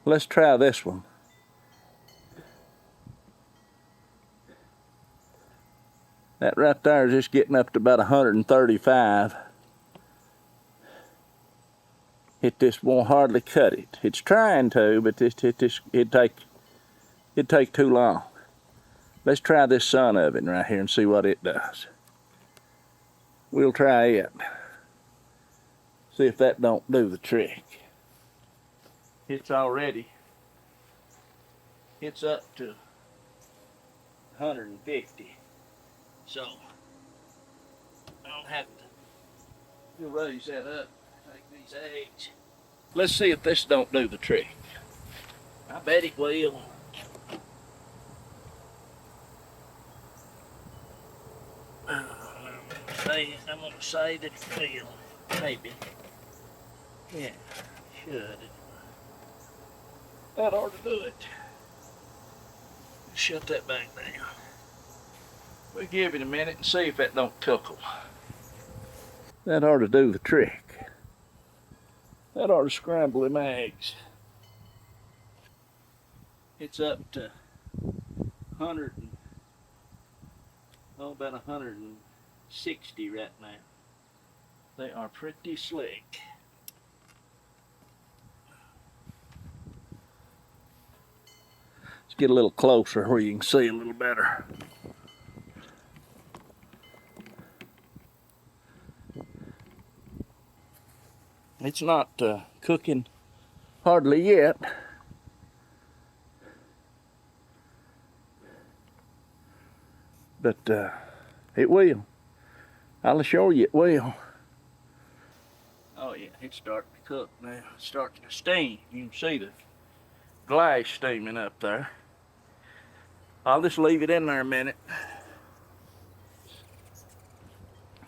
Let's try this one. That right there is just getting up to about 135. It just won't hardly cut it. It's trying to, but it'd take too long. Let's try this sun oven right here and see what it does. We'll try it. See if that don't do the trick. It's up to 150. So I don't have to raise that up. Take these eggs. Let's see if this don't do the trick. I bet it will. I'm gonna say that it will. Maybe. Yeah, should. That ought to do it. Shut that back down. We'll give it a minute and see if that don't tickle. That ought to do the trick. That ought to scramble them eggs. It's up to about 160 right now. They are pretty slick. Let's get a little closer where you can see a little better. It's not cooking hardly yet. But it will. I'll assure you it will. Oh yeah, it's starting to cook now. It's starting to steam. You can see the glass steaming up there. I'll just leave it in there a minute.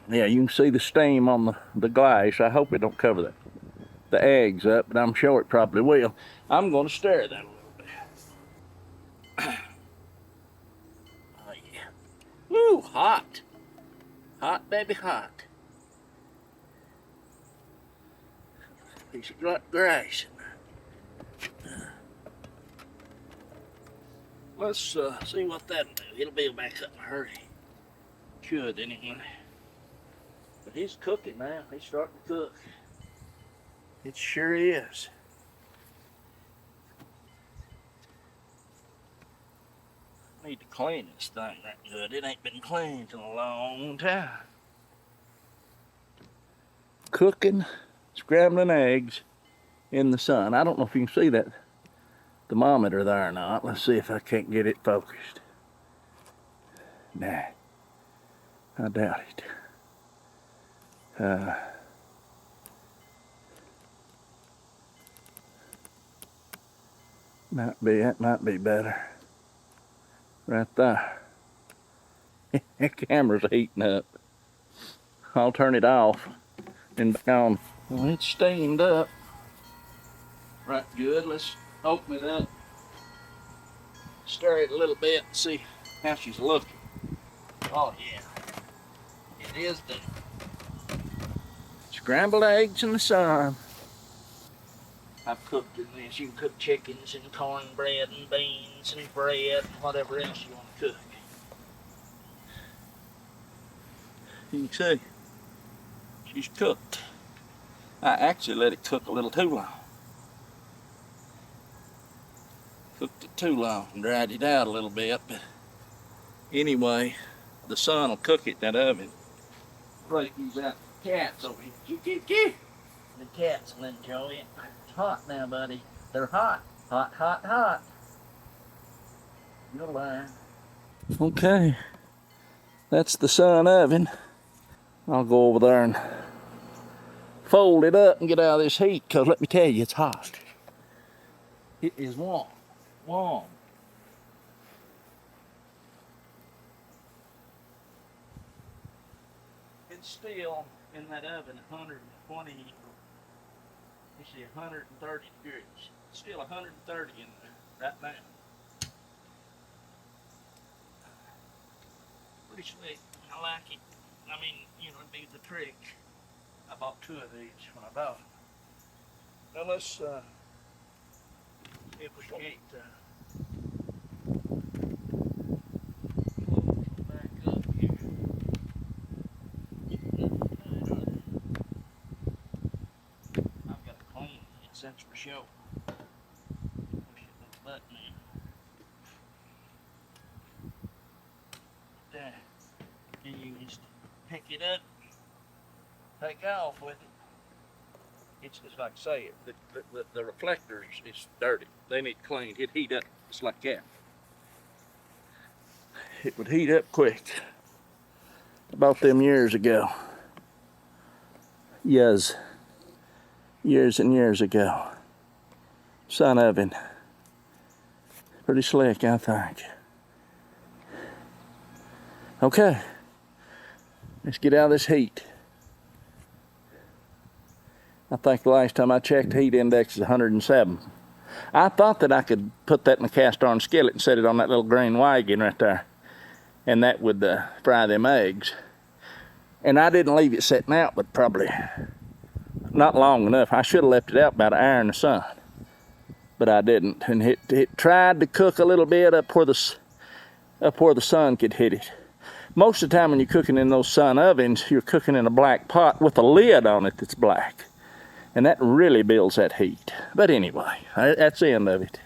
Yeah, you can see the steam on the glass. I hope it don't cover the eggs up, but I'm sure it probably will. I'm going to stir that a little bit. Oh yeah. Woo, hot. Hot, baby, hot. Piece of grass. Let's see what that'll do. It'll be back up in a hurry. Should anyway. But he's cooking now. He's starting to cook. It sure is. I need to clean this thing right good. It ain't been cleaned in a long time. Cooking, scrambling eggs in the sun. I don't know if you can see that thermometer there or not. Let's see if I can't get it focused. Nah, I doubt it. That might be better. Right there. The camera's heating up. I'll turn it off and back on. Well, it's steamed up. Right good. Let's open it up. Stir it a little bit and see how she's looking. Oh yeah. It is the scrambled eggs in the sun. I've cooked in this. You can cook chickens and cornbread and beans and bread and whatever else you want to cook. You can see she's cooked. I actually let it cook a little too long. Cooked it too long and dried it out a little bit, but anyway, the sun will cook it, that oven. Break these out the cats over here. The cats will enjoy it. It's hot now, buddy. They're hot. Hot, hot, hot. You're lying. Okay. That's the sun oven. I'll go over there and fold it up and get out of this heat, because let me tell you, it's hot. It is warm. Warm. It's still in that oven 120, you see 130 degrees. It's still 130 in there right now. Pretty slick. I like it. I mean, you know, it'd be the trick. I bought 2 of these when I bought them. Now let's if we can't back up here. I've got to clean it, that's for sure. Push that button in. There. And you just pick it up, take off with it. It's just like I say, the reflector is dirty. They need cleaned. It'd heat up just like that. It would heat up quick. I bought them years ago. Years and years ago. Sun oven. Pretty slick, I think. Okay. Let's get out of this heat. I think the last time I checked, heat index is 107. I thought that I could put that in a cast iron skillet and set it on that little green wagon right there. And that would fry them eggs. And I didn't leave it setting out, but probably not long enough. I should have left it out about an hour in the sun. But I didn't. And it tried to cook a little bit up where the sun could hit it. Most of the time when you're cooking in those sun ovens, you're cooking in a black pot with a lid on it that's black. And that really builds that heat. But anyway, that's the end of it.